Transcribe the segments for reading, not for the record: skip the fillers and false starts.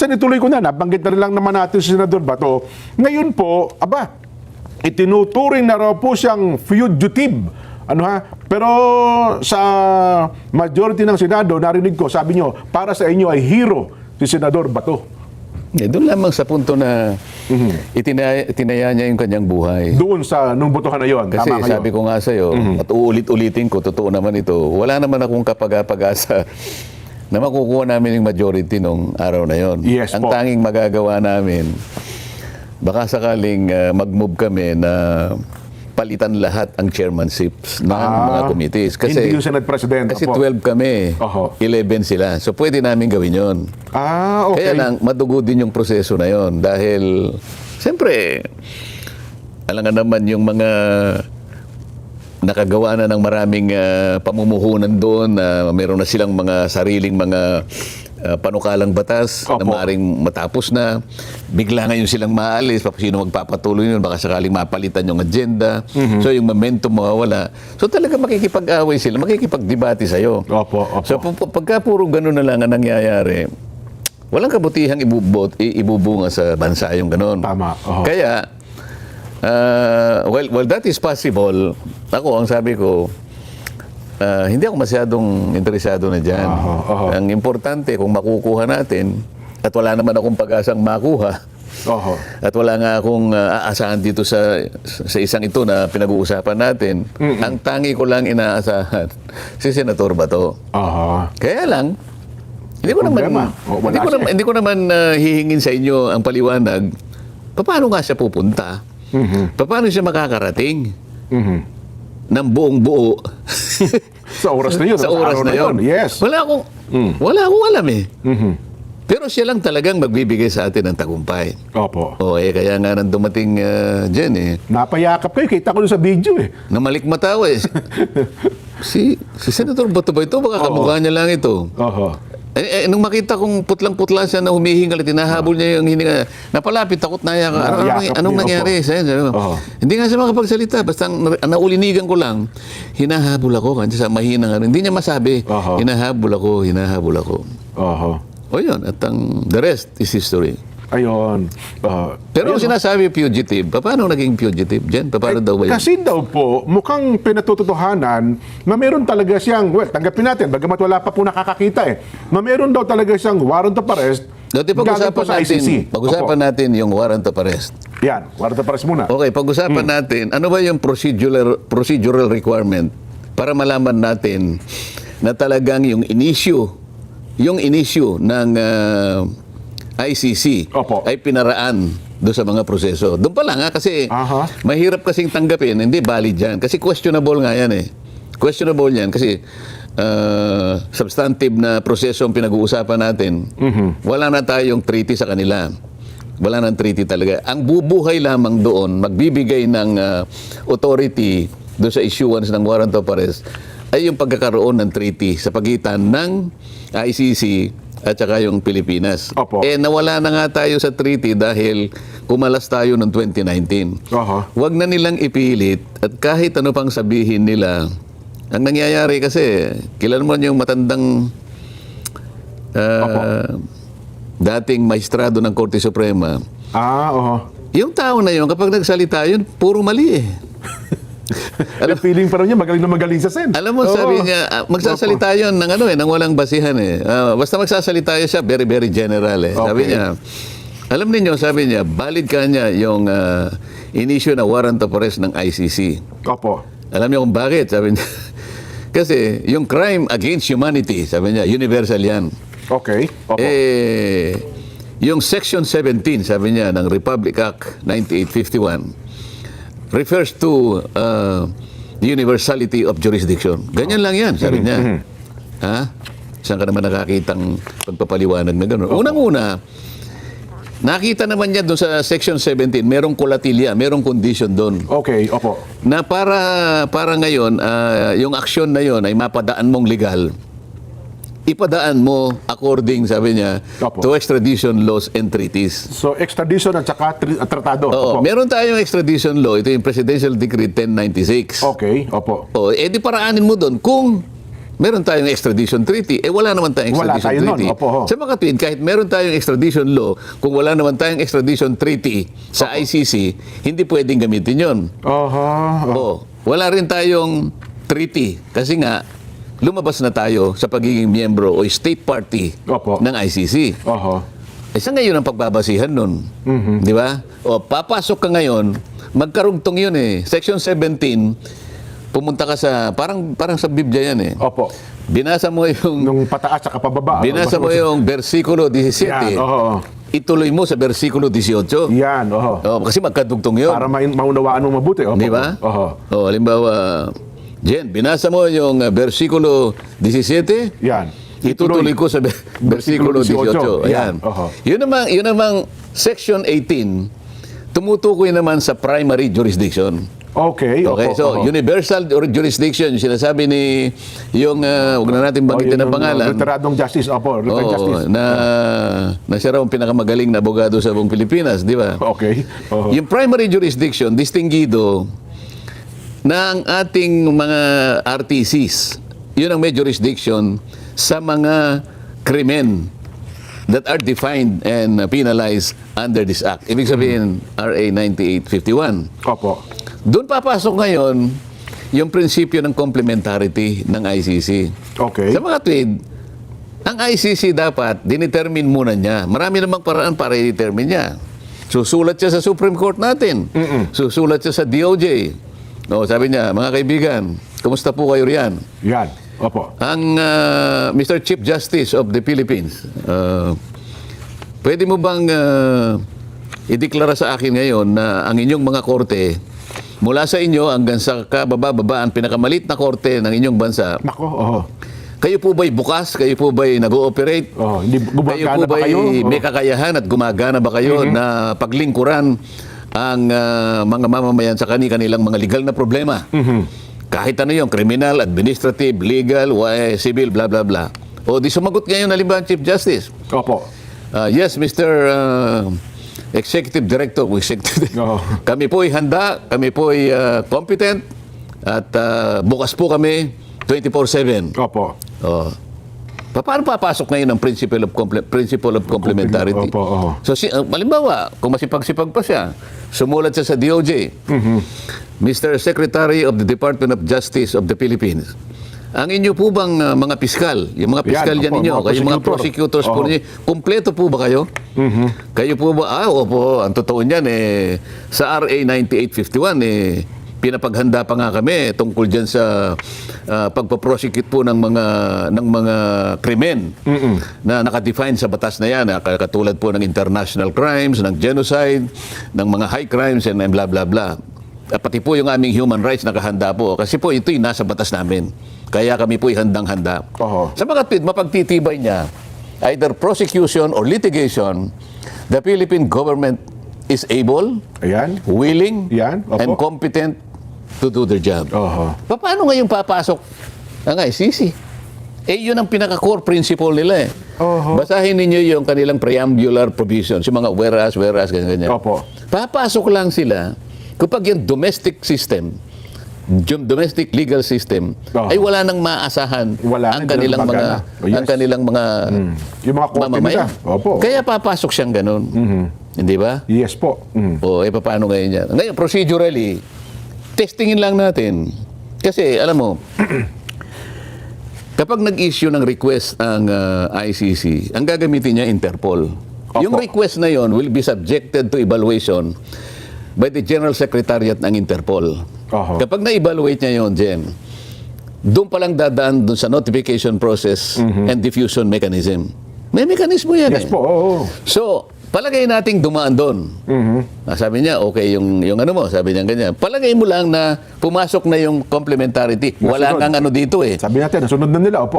minsan ituloy ko na, nabanggit na rin lang naman natin si Senador Bato. Ngayon po, itinuturing na raw po siyang fugitive. Pero sa majority ng Senado, narinig ko, sabi nyo, para sa inyo ay hero si Senador Bato. Doon lamang sa punto na itinaya niya yung kanyang buhay. Doon sa nung botohan na yon. Kasi sabi ko nga sa'yo, at uulit-ulitin ko, totoo naman ito, wala naman akong kapag-pag-asa na makukuha namin yung majority nung araw na yon. Yes, ang tanging magagawa namin, baka sakaling mag-move kami na palitan lahat ang chairmanships ng mga committees. Kasi, hindi yung Senate President. Kasi 12 kami, 11 sila. So pwede namin gawin yon. Okay. Kaya lang, madugo din yung proseso na yon. Dahil, siyempre, alam nga naman yung mga nakagawa na ng maraming pamumuhunan doon, meron na silang mga sariling mga panukalang batas na maaaring matapos na. Bigla ngayon silang maalis, sino magpapatuloy yun, baka sakaling mapalitan yung agenda. So yung momentum mawawala. So talaga makikipag-away sila, makikipag-debate sa'yo. So pagka puro gano'n na lang ang nangyayari, walang kabutihang ibubunga sa bansa yung gano'n. Tama. Kaya, well, that is possible. Ako, ang sabi ko, hindi ako masyadong interesado na dyan. Ang importante, kung makukuha natin, at wala naman akong pag-asang makuha, at wala nga akong aasahan dito sa isang ito na pinag-uusapan natin, ang tangi ko lang inaasahan, si Senator Bato. Kaya lang, hindi ko naman hihingin sa inyo ang paliwanag, paano nga siya pupunta? Paano siya makakarating? Ng buong buo. Sa oras na yun. Sa oras na yun. Yes. Wala akong alam eh. Pero siya lang talagang magbibigay sa atin ng tagumpay. Kaya nga nang dumating dyan eh. Napayakap kayo. Kita ko sa video eh. Namalikmatawa eh. si Senator Bato ba ito? Baka kamukha niya lang ito. Nung makita kong putlang-putla siya na humihingal at hinahabol niya yung hininga, napalapit, takot na yan. Anong nangyari? Hindi nga siya makapagsalita. Basta naulinigan ko lang, hinahabol ako. Kasi sa mahina nga. Hindi niya masabi. Hinahabol ako. O yun. At the rest is history. Ayun. Pero sinasabi fugitive, paano naging fugitive dyan? Paano daw ba yun? Kasi daw po, mukhang pinatututuhanan na meron talaga siyang, tanggapin natin, bagamat wala pa po nakakakita na meron daw talaga siyang warrant of arrest. Pag-usapan natin yung warrant of arrest. Yan, warrant of arrest muna. Okay, pag-usapan natin, ano ba yung procedural requirement para malaman natin na talagang yung issue ng ICC ay pinaraan doon sa mga proseso. Doon pa lang kasi mahirap kasing tanggapin, hindi valid yan. Kasi questionable nga yan eh. Questionable yan kasi substantive na proseso ang pinag-uusapan natin. Wala na tayong treaty sa kanila. Wala nang treaty talaga. Ang bubuhay lamang doon, magbibigay ng authority doon sa issuance ng warrant of arrest ay yung pagkakaroon ng treaty sa pagitan ng ICC at saka yung Pilipinas. Nawala na nga tayo sa treaty dahil kumalas tayo noong 2019. Huwag na nilang ipilit at kahit ano pang sabihin nila. Ang nangyayari kasi, kilala mo yung matandang dating maestrado ng Korte Suprema. Yung tao na yun, kapag nagsalita yun, puro mali eh. Feeling pa rin niya, magaling na magaling sa sen. Alam mo, sabi niya, magsasalita yun ng ng walang basihan eh. Basta magsasalita yun siya, very, very general eh. Sabi niya, alam niyo, sabi niya, valid ka niya yung in-issue na warrant of arrest ng ICC. Alam niyo kung bakit? Sabi niya, kasi yung crime against humanity, sabi niya, universal yan. Yung Section 17, sabi niya, ng Republic Act 9851, refers to the universality of jurisdiction. Ganyan lang yan, sabi niya. Saan ka naman nakakitang pagpapaliwanag na gano'n? Unang-una, nakita naman niya doon sa Section 17, merong kolatilya, merong condition doon. Na para ngayon, yung aksyon na yon ay mapadaan mong legal. Ipadaan mo according, sabi niya, to extradition laws and treaties. So, extradition at saka tratado. Meron tayong extradition law. Ito yung Presidential Decree 1096. Di paraanin mo doon kung meron tayong extradition treaty. Wala naman tayong Wala extradition tayo nun, treaty. opo, ho. Sa mga kapatid, kahit meron tayong extradition law, kung wala naman tayong extradition treaty sa ICC, hindi pwedeng gamitin yon. Wala rin tayong treaty kasi nga lumabas na tayo sa pagiging miyembro o state party Opo. ng ICC. Sa ngayon ang pagbabasihan nun. Di ba? Papasok ka ngayon, magkarugtong yun eh. Section 17, pumunta ka sa, parang sa Biblia yan eh. Opo. Binasa mo yung, Nung pataas sa pababa. binasa mo yung versikulo 17. Yan, Ituloy mo sa versikulo 18. Yan, Kasi magkadugtong yun. Para maunawaan mo mabuti. Di ba? Halimbawa, Jen, binasa mo yung versikulo 17. Yan. Itutuloy ko sa versikulo 18. Ayan. Yun namang section 18, tumutukoy naman sa primary jurisdiction. Okay. So universal jurisdiction, yung sinasabi ni yung huwag na natin banggitin ang pangalan. Retiradong justice, justice. Na siya raw ang pinakamagaling na abogado sa buong Pilipinas, di ba? Okay. Yung primary jurisdiction, distinguido na ang ating mga RTCs, yun ang may jurisdiction sa mga krimen that are defined and penalized under this act. Ibig sabihin, RA 9851. Opo. Doon papasok ngayon yung prinsipyo ng complementarity ng ICC. Okay. Sa mga tweed, ang ICC dapat dinetermine muna niya. Marami namang paraan para i-determine niya. Susulat siya sa Supreme Court natin. Susulat siya sa DOJ. Sabi niya, mga kaibigan, kumusta po kayo riyan? Yan. Opo. Ang Mr. Chief Justice of the Philippines, pwede mo bang ideklara sa akin ngayon na ang inyong mga korte, mula sa inyo hanggang sa kababa-babaan, pinakamalit na korte ng inyong bansa, Nako, kayo po ba'y bukas? Kayo po ba'y nag-ooperate? Hindi Kayo po gumagana ba ba'y kayo? may kakayahan at gumagana ba kayo na paglingkuran ang mga mamamayan sa kanilang mga legal na problema? Kahit ano yung criminal, administrative, legal, civil, blah, blah, blah. Di sumagot ngayon halimbawa ang Chief Justice. Opo. Yes, Mr. Executive Director, kami po ay handa, kami po ay competent, at bukas po kami 24/7. Opo. Paano papasok ngayon ang principle of complementarity? Opo. So, halimbawa, kung masipag-sipag pa siya, sumulat siya sa DOJ, Mr. Secretary of the Department of Justice of the Philippines, ang inyo po bang mga piskal, yung mga piskal dyan ninyo, kayo mga prosecutors po ninyo, kumpleto po ba kayo? Kayo po ba? Opo, ang totoo niyan, sa RA 9851, pinapaghanda pa nga kami tungkol dyan sa pagpaprosecute po ng mga krimen na nakadefine sa batas na yan, katulad po ng international crimes, ng genocide, ng mga high crimes, and blah, blah, blah. Pati po yung aming human rights nakahanda po. Kasi po ito'y nasa batas namin. Kaya kami po'y handang-handa. Sa mga tweet, mapagtitibay niya, either prosecution or litigation, the Philippine government is able, willing, and competent to do their job. Paano ngayon papasok ang ICC? Yun ang pinaka-core principle nila Basahin ninyo yung kanilang preambular provisions, yung mga whereas, ganyan. Papasok lang sila kapag yung domestic system, yung domestic legal system ay wala nang maaasahan ang kanilang mga yung mga mamamayan. Kaya papasok siyang ganun. Hindi ba? Yes po. Paano ngayon yan? Ngayon, procedurally, testingin lang natin. Kasi, alam mo, kapag nag-issue ng request ang ICC, ang gagamitin niya Interpol. Yung request na yon will be subjected to evaluation by the General Secretariat ng Interpol. Kapag na-evaluate niya yon, Jen, doon palang dadaan doon sa notification process and diffusion mechanism. May mekanismo yan. Yes po. So, palagay nating dumaan doon. Sabi niya, okay, yung ano mo, sabi niya ganyan. Palagay mo lang na pumasok na yung complementarity. Wala nang ano dito Sabi natin, nasunod na nila.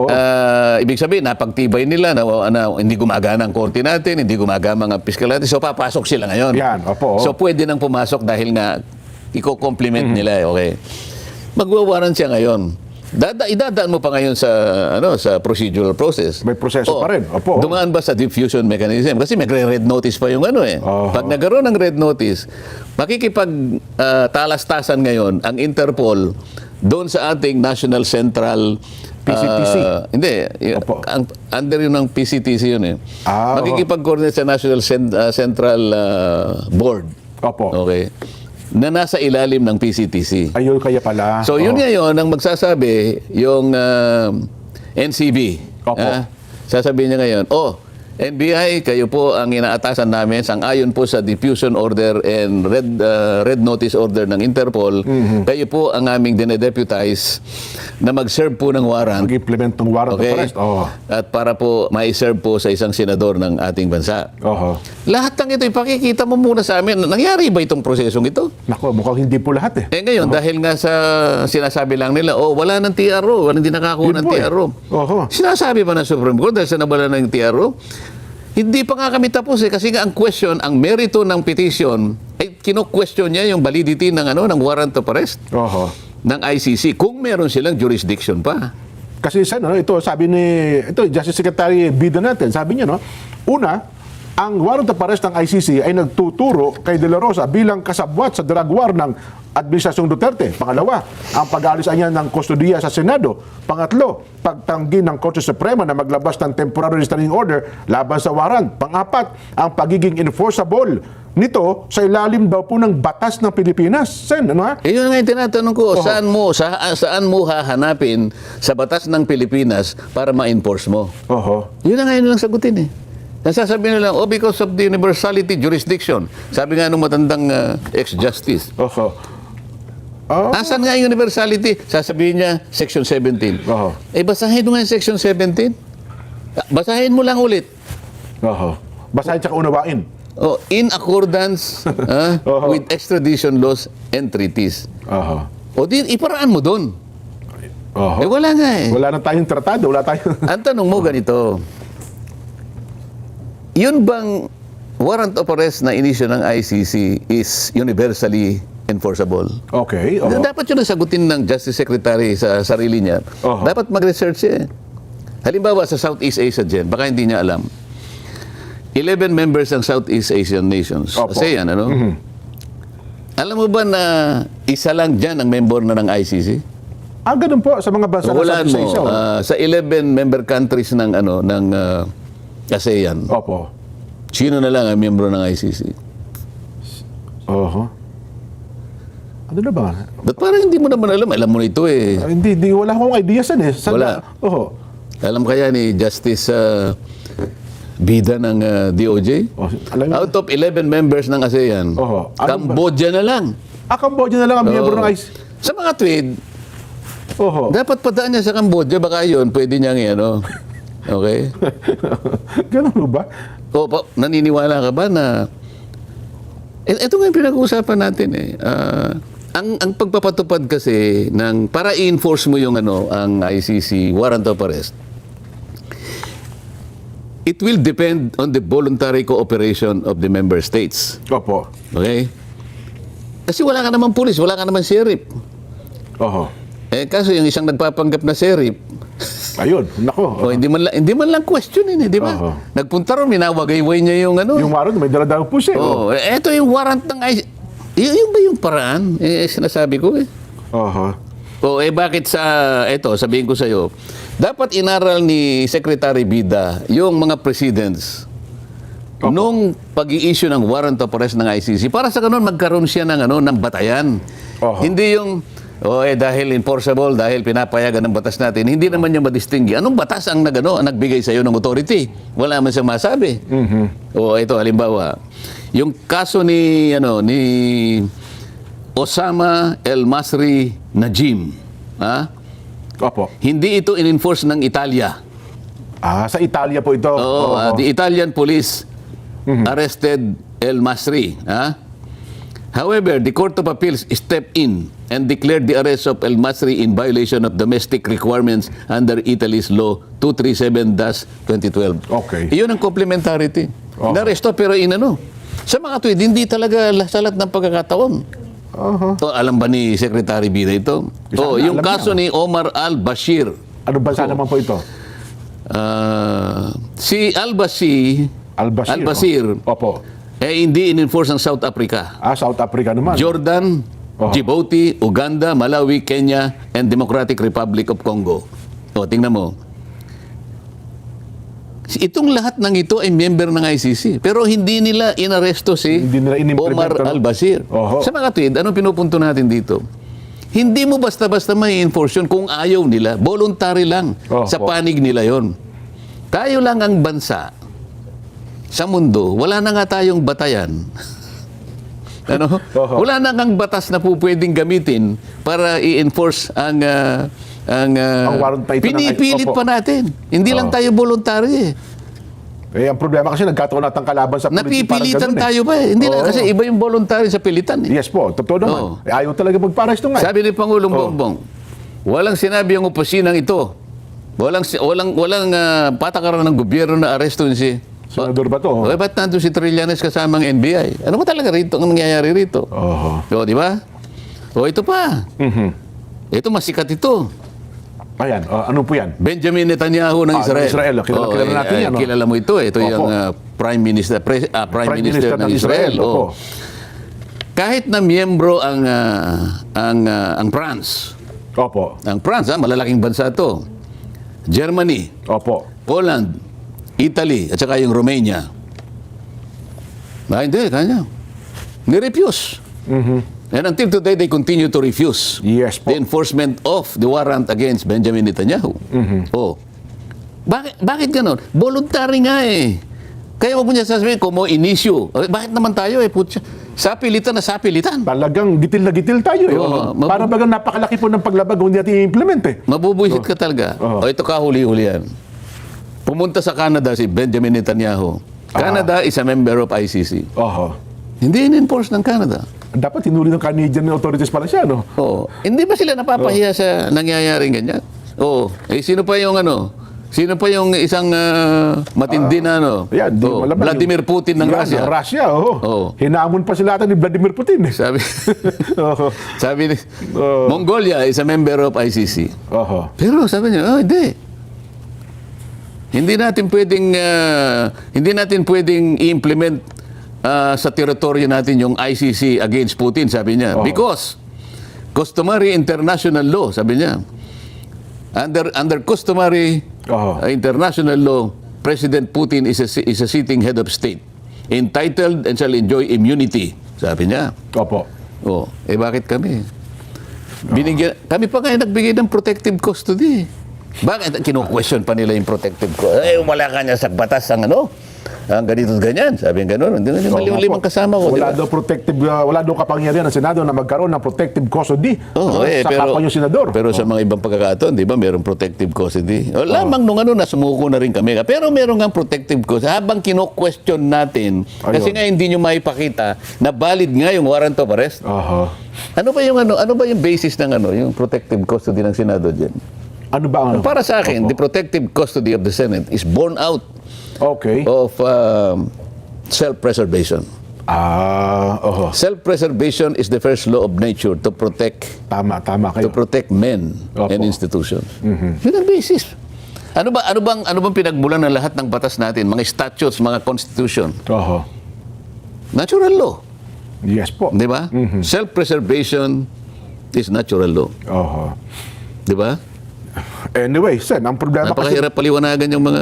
Ibig sabihin, napagtibay nila na hindi gumagana ang korte natin, hindi gumagana ang piskal natin. So, papasok sila ngayon. So, pwede nang pumasok dahil nga iko-complement nila. Okay. Magwawaran siya ngayon. Idadaan mo pa ngayon sa procedural process. May proseso pa rin. Dumaan ba sa diffusion mechanism? Kasi magre-red notice pa yung Pag nagkaroon ng red notice, makikipag talastasan ngayon ang Interpol doon sa ating National Central PCTC. Hindi. Opo. Under yun ng PCTC yun eh. Ah, Makikipag-coordinate sa National Central Board. Opo. Okay. Na nasa ilalim ng PCTC. Ayun kaya pala. So yun ngayon ang magsasabi yung NCB. Opo. Sasabihin niya ngayon, NBI, kayo po ang inaatasan namin sang-ayon po sa diffusion order and red notice order ng Interpol. Kayo po ang aming dinedeputize na mag-serve po ng warrant. Mag-implement ng warrant of arrest. Oh. At para po ma-serve po sa isang senador ng ating bansa. Oho. Lahat ng ito, ipakikita mo muna sa amin. Nangyari ba itong prosesong ito? Nako, mukhang hindi po lahat eh. Ngayon, dahil nga sa sinasabi lang nila, wala ng TRO, hindi nakakuha Yun ng po eh. TRO. Oho. Sinasabi ba ng Supreme Court dahil sa nawala ng TRO? Hindi pa nga kami tapos eh, kasi nga ang question, ang merito ng petition, ay kino-question niya yung validity ng warrant of arrest Oho. ng ICC kung meron silang jurisdiction pa. Kasi ito sabi ni Justice Secretary Bida natin, sabi niya una, ang warrant of arrest ng ICC ay nagtuturo kay De La Rosa bilang kasabwat sa drug war ng Administrasyong Duterte. Pangalawa, ang pag-aalis niya ng kustodiya sa Senado. Pangatlo, pagtanggi ng Korte Suprema na maglabas ng temporary restraining order laban sa warrant. Pangapat, ang pagiging enforceable nito sa ilalim daw po ng batas ng Pilipinas. Sen, ano ha? Yun nga yung tinatanong ko, saan mo hahanapin sa batas ng Pilipinas para ma-enforce mo? Oho. Yun na nga yun lang sagutin eh. Nasasabihin nila, because of the universality jurisdiction. Sabi nga nung matandang ex-justice. Oho. Oh. Asan nga yung universality? Sasabihin niya, Section 17. Oho. Basahin mo nga yung Section 17. Basahin mo lang ulit. Oho. Basahin tsaka unawain. In accordance with extradition laws and treaties. Oho. Iparaan mo doon. Oho. Wala nga eh. Wala na tayong tratado, wala tayong... Ang tanong mo ganito, yun bang warrant of arrest na inisyo ng ICC is universally enforceable? Okay. Oho. Dapat yun ang sagutin ng Justice Secretary sa sarili niya. Oho. Dapat mag-research siya. Halimbawa sa Southeast Asia dyan, baka hindi niya alam. 11 members ng Southeast Asian nations. Opo. ASEAN, ano? Alam mo ba na isa lang dyan ang member na ng ICC? Ganun po sa mga bansa Wala na mo, sa 11 member countries ng ASEAN. Opo. Sino na lang ang miyembro ng ICC? Oho. Ano na ba? Ba't parang hindi mo naman alam? Alam mo na ito eh. Hindi, wala akong idea san eh. Wala. Oho. Alam kaya ni Justice Bida ng DOJ? Alam mo. Out of 11 members ng ASEAN, Oho. Cambodia na lang. Cambodia na lang ang miyembro ng ICC. Sa mga tweet, Oho. dapat padaan niya sa Cambodia, baka yun, pwede niyang Okay? Ganun ba? Naniniwala ka ba na ito nga yung pinag-uusapan natin eh. Ang pagpapatupad kasi ng para i-enforce mo yung ang ICC warrant of arrest, it will depend on the voluntary cooperation of the member states. Opo. Okay? Kasi wala ka naman pulis, wala ka naman sheriff. Oho. Kaso yung isang nagpapanggap na sheriff, Ayun, nako. hindi man lang questionin di ba? Oho. Nagpunta ron, minawagayway niya yung Yung warrant, may dala-dala po siya. Ito yung warrant ng ICC. Yung ba yung paraan? Sinasabi ko eh. Oho. Bakit sabihin ko sa'yo, dapat inaral ni Secretary Bida yung mga presidents nung pag-i-issue ng warrant of arrest ng ICC para sa ganun magkaroon siya ng batayan. Oho. Hindi yung dahil enforceable, dahil pinapayagan ng batas natin, hindi naman niya madistinggi. Anong batas ang nagbigay sa iyo ng authority? Wala man siyang masabi. Ito halimbawa, yung kaso ni Osama El Masri Najim, Opo. hindi ito in-enforce ng Italia. Sa Italia po ito. Oho. The Italian police arrested El Masri. However, the Court of Appeals stepped in and declared the arrest of El Masri in violation of domestic requirements under Italy's Law 237-2012. Okay. Iyon ang complementarity. Oh. Naresto pero sa mga tweet, hindi talaga salat ng pagkakataon. Oho. Alam ba ni Secretary Bida ito? Yung alam kaso niya. ni Omar Al-Bashir. Ano bansa naman po ito? Si Al-Bashir, Al-Bashir. Opo. hindi in-enforce ng South Africa. South Africa naman. Jordan, Djibouti, Uganda, Malawi, Kenya, and Democratic Republic of Congo. O, tingnan mo. Itong lahat ng ito ay member ng ICC. Pero hindi nila inaresto si Hindi nila inimplement, Omar ano? al-Bashir. Oho. Sa mga tweet, anong pinupunto natin dito? Hindi mo basta-basta may enforce yun kung ayaw nila. Voluntary lang. Oho. Sa panig nila yon. Tayo lang ang bansa sa mundo. Wala na nga tayong batayan. Ano? Oho. Wala na ngang batas na po pwedeng gamitin para i-enforce ang warrant pa ito ng- pinipilit Opo. pa natin. Hindi lang tayo voluntary eh. Eh, ang problema kasi nagkataon natang kalaban sa politik. Napipilitan tayo ba eh. Hindi lang Oo. kasi iba yung voluntary sa pilitan eh. Yes po, totoo naman. Oo. Eh, ayaw talaga magpares ito nga. Sabi ni Pangulong Bongbong, walang sinabi ang opisinang ito. Walang patakaran ng gobyerno na arestuin si Senador ba to? O, ba't nandun si Trillanes kasama ang NBI? Ano ba talaga rito ang nangyayari rito? Oho. O, di ba? O, ito pa. Ito, masikat ito. Ayan, ano po yan? Benjamin Netanyahu ng Ah, Israel. ng Israel. Kilala- kilala natin yan, no? Kilala mo ito. Ito Opo. yung Prime Minister ng Israel. Opo. Kahit na miyembro ang France. Opo. Ang France, malalaking bansa ito. Germany, Opo. Poland, Italy, at saka yung Romania. Hindi, kanya. Nirefuse. And until today, they continue to refuse Yes po. the enforcement of the warrant against Benjamin Netanyahu. Oh. Bakit ganon? Voluntary nga eh. Kaya wag mo niya sasabihin, kung mo inisyo. Bakit naman tayo eh? Putya, sapilitan na sapilitan. Talagang gitil na gitil tayo eh. Oo, Para bagang napakalaki po ng paglabag kung hindi natin i-implement eh. Mabubuisit ka talaga. Oo. O ito kahuli-hulihan. Pumunta sa Canada si Benjamin Netanyahu. Canada is a member of ICC. Oho. Hindi in-enforce ng Canada. Dapat hinuli ng Canadian authorities pala siya, no? Oo. Hindi ba sila napapahiya sa nangyayaring ganyan? Oo. Eh, sino pa yung Sino pa yung isang matindi na Yan, di Oo, malaman. Vladimir Putin ng Yan, Russia. ng Russia, oo. Oo. Hinamon pa sila ata ni Vladimir Putin eh. Sabi, Oho. sabi ni, Oo. Mongolia is a member of ICC. Oho. Pero sabi niya, hindi. Hindi natin pwedeng i-implement sa teritoryo natin yung ICC against Putin, sabi niya. Oo. Because customary international law, sabi niya. Under customary Oo. international law, President Putin is a sitting head of state, entitled and shall enjoy immunity, sabi niya. Opo. Oh, bakit kami? Kami pa nga nagbigay ng protective custody. Bakit? Kino-question pa nila yung protective custody. Wala ka niya sa batas ang ang ganito ganyan. Sabi ng gano'n. Hindi na limang kasama ko. Wala di ba? daw protective, wala daw kapangyarihan ng Senado na magkaroon ng protective custody Oo, sa kapwa yung senador. Pero sa mga ibang pagkakataon, di ba, mayroong protective custody. O, lamang nung nasumuko na rin kami. Pero meron nga protective custody. Habang kino-question natin, kasi Ayun. nga hindi nyo maipakita na valid nga yung warrant of arrest. Oho. Ano ba yung basis ng yung protective custody ng Senado diyan? Ano ba ang Para sa akin, the protective custody of the Senate is born out Okay. of self-preservation. Oho. Self-preservation is the first law of nature to protect Tama kayo. men Opo. and institutions. Yun ang basis. Ano bang pinagmulan ng lahat ng batas natin, mga statutes, mga constitution? Oho. Natural law, Yes po. di ba? Self-preservation is natural law, Oho. di ba? Anyway, Sen, ang problema kasi Napakahirap paliwanagan yung mga...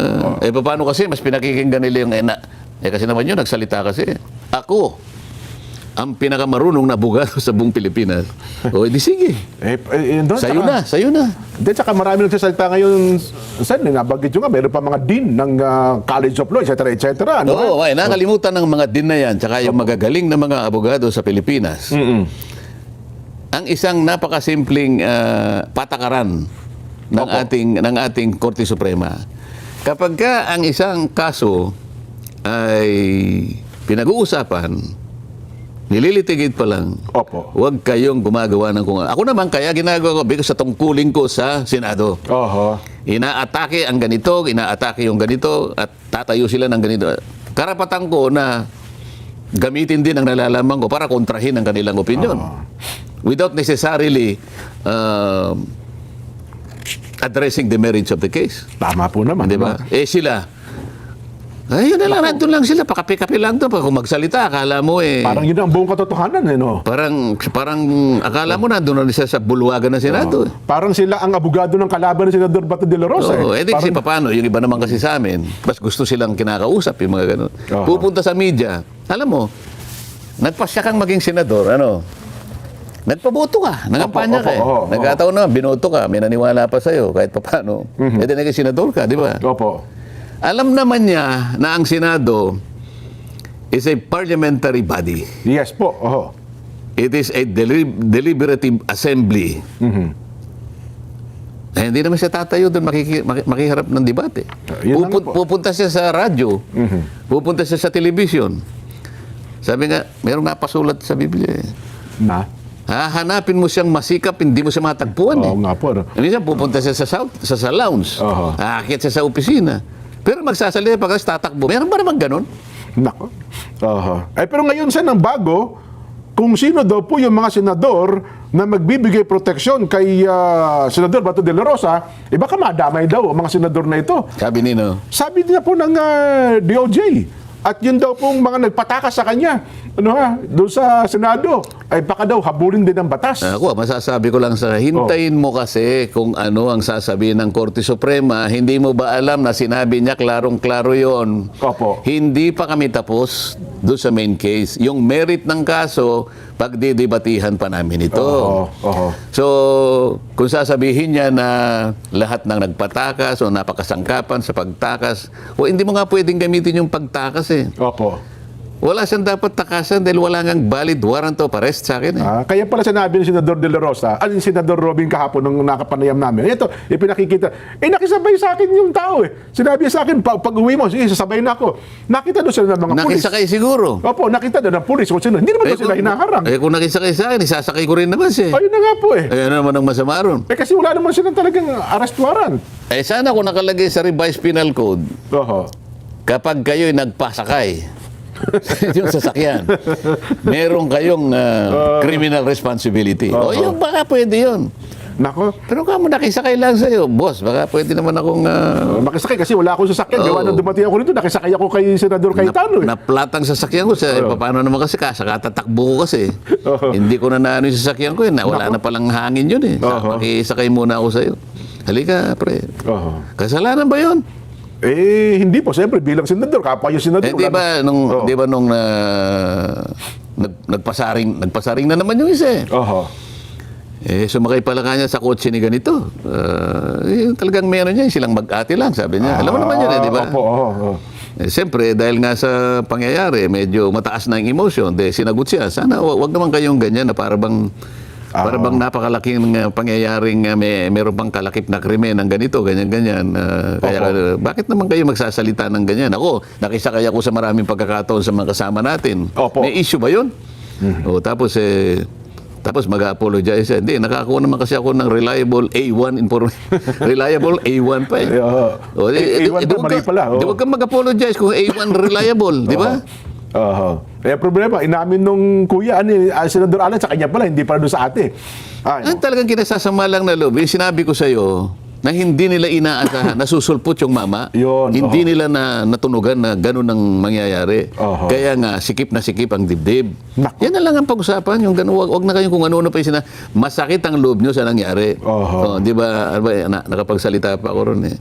paano kasi mas pinakikinggan nila yung kasi naman yun, nagsalita kasi. Ako, ang pinakamarunong na abogado sa buong Pilipinas. O, edi sige. doon, Sa'yo na. Hindi, tsaka marami nagsasalita ngayon, Sen, nabanggit nyo nga, meron pa mga dean ng College of Law, etc. Ano, Oo, nakalimutan ng mga din na yan, tsaka yung magagaling na mga abogado sa Pilipinas. Ang isang napakasimpleng patakaran ng ating Korte Suprema. Kapag ka ang isang kaso ay pinag-uusapan, nililitigid pa lang, Opo. huwag kayong gumagawa ng kung... Ako naman kaya ginagawa ko because sa tungkulin ko sa Senado. Oho. Inaatake ang ganito, inaatake yung ganito, at tatayo sila ng ganito. Karapatan ko na gamitin din ang nalalaman ko para kontrahin ang kanilang opinion. Without necessarily addressing the merits of the case. Tama po naman. Di ba? Sila, Ay, yun na lang, nandun lang sila, pakapi-kapi lang to. Pag kung magsalita, akala mo Parang yun ang buong katotohanan, no? Parang akala mo nandun na siya sa bulwagan ng Senado. Parang sila ang abogado ng kalaban ni Senador Bato de la Rosa. Oo, eh. kasi paano, yung iba naman kasi sa amin, mas gusto silang kinakausap, yung mga ganun. Oo. Pupunta sa media, alam mo, nagpasya kang maging senador, nagpaboto ka, nangampanya Opo, ka eh. opo, oo, Nagkataon na, binoto ka, may naniwala pa sa'yo, kahit paano. E di naging senador ka, di ba? Opo. Alam naman niya na ang Senado is a parliamentary body. Yes po. Oho. It is a deliberative assembly. Eh, hindi naman siya tatayo doon makiharap ng debate. Yun lang po. Pupunta siya sa radyo, pupunta siya sa television. Sabi nga, meron nga pasulat sa Biblia eh. Na? Hahanapin mo siyang masikap, hindi mo siya matagpuan eh. Oo nga po. No? Minsan pupunta siya sa lounge, Oho. aakit siya sa opisina. Pero magsasalita pagkas tatakbo. Meron ba naman ganun? Nako. Oho. Pero ngayon sa nang bago, kung sino daw po yung mga senador na magbibigay proteksyon kay Senador Bato de la Rosa, baka madamay daw ang mga senador na ito. Sabi nino. Sabi niya po ng DOJ. At yun daw pong mga nagpatakas sa kanya, doon sa Senado, ay baka daw habulin din ng batas. Ako, masasabi ko lang sa hintayin mo kasi kung ano ang sasabihin ng Korte Suprema, hindi mo ba alam na sinabi niya klarong-klaro yon. Opo. Hindi pa kami tapos doon sa main case. Yung merit ng kaso, pagdidebatihan pa namin ito. Oho. So, kung sasabihin niya na lahat ng nagpatakas o napakasangkapan sa pagtakas, hindi mo nga pwedeng gamitin yung pagtakas eh. Opo. Wala siyang dapat takasan dahil wala ngang valid warrant of arrest sa akin eh. Kaya pala sinabi ni Senador de la Rosa, yung Senador Robin kahapon nung nakapanayam namin, ito, ipinakikita, nakisabay sa akin yung tao eh. Sinabi sa akin, pag uwi mo, sige, sasabay na ako. Nakita doon sila ng mga pulis. Nakisakay siguro. Opo, nakita doon ng pulis. Kung sino, hindi naman doon sila hinaharang. Kung nakisakay sa akin, isasakay ko rin naman siya. Ayun na nga po eh. Ano naman ang masama ron? Kasi wala naman silang talagang arrest warrant. Sana kung nakalagay sa revised penal code, Oho. kapag kayo'y nagpasakay, yung sasakyan, meron kayong criminal responsibility. Yung baka pwede yun. Nako. Pero kamo nakisakay lang sa'yo, boss, baka pwede naman akong... Nakisakay kasi wala akong sasakyan. Gawa nang dumating ako rito, nakisakay ako kay Senador Cayetano eh. Naplatang sasakyan ko. Paano naman kasi katatakbo ko kasi. Hindi ko na naano yung sasakyan ko. Wala na palang hangin yun eh. Makisakay muna ako sa'yo. Halika, pre. Kasalanan ba yun? Hindi po. Siyempre, bilang senador, kapwa yung senador. Di ba nung nagpasaring na naman yung isa eh. Oho. Sumakay pala kanya sa kotse ni ganito. Talagang meron niya, silang mag-ate lang, sabi niya. Alam mo naman yun eh, di ba? Opo. Siyempre, dahil nga sa pangyayari, medyo mataas na yung emotion, sinagot siya, sana wag naman kayong ganyan na para bang napakalaking pangyayaring meron pang kalakip na krimen ng ganito, ganyan-ganyan. Kaya bakit naman kayo magsasalita ng ganyan? Ako, nakisakay ako sa maraming pagkakataon sa mga kasama natin. Opo. May issue ba yun? Tapos mag-apologize siya. Hindi, nakakuha naman kasi ako ng reliable A1 information. Reliable A1 pa eh. A1 pa, mali pala. Di wag kang mag-apologize kung A1 reliable, di ba? Problema, inamin nung kuya, Senador Alan, sa kanya pala, hindi para doon sa ate. Talagang kinasasama lang na loob. Yung sinabi ko sa'yo, na hindi nila inaasahan, nasusulpot yung mama, hindi nila natunugan na gano'n ang mangyayari. Kaya nga, sikip na sikip ang dibdib. Yan na lang ang pag-usapan, yung gano'n, wag na kayong kung ano-ano pa yung masakit ang loob nyo sa nangyari. Di ba, nakapagsalita pa ako ron eh.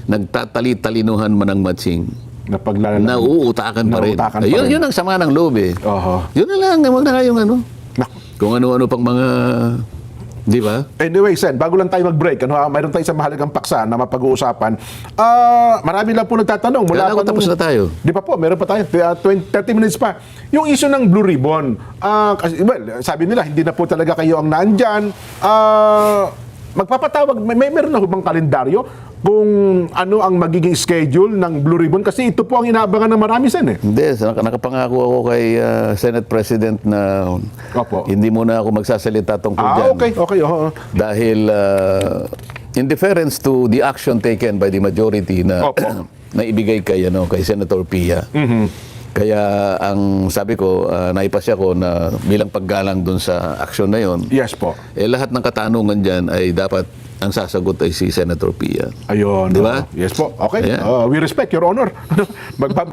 Nagtatali-talinuhan man ang matching. Nauutakan pa rin. Yun ang sama ng loob eh. Yun na lang, wag na kayong kung ano-ano pang mga... Di ba? Anyway, Sen, bago lang tayo mag-break, mayroon tayo sa mahalagang paksa na mapag-uusapan. Marami lang po nagtatanong. Kailangan ko tapos na tayo. Di pa po, meron pa tayo. 30 minutes pa. Yung issue ng Blue Ribbon, sabi nila, hindi na po talaga kayo ang nandyan. Magpapatawag, meron na bang kalendaryo kung ano ang magiging schedule ng Blue Ribbon? Kasi ito po ang inaabangan ng marami, Sen eh. Hindi, nakapangako ako kay Senate President na hindi muna ako magsasalita tungkol dyan. Okay. Dahil in deference to the action taken by the majority na ibigay kay Senator Pia. Kaya ang sabi ko, naipasya ko na bilang paggalang dun sa aksyon na yon. Yes po. Lahat ng katanungan dyan ay dapat ang sasagot ay si Senator Pia. Ayun. Di ba? Yes po. Okay. Ayan. We respect, Your Honor. Magbab...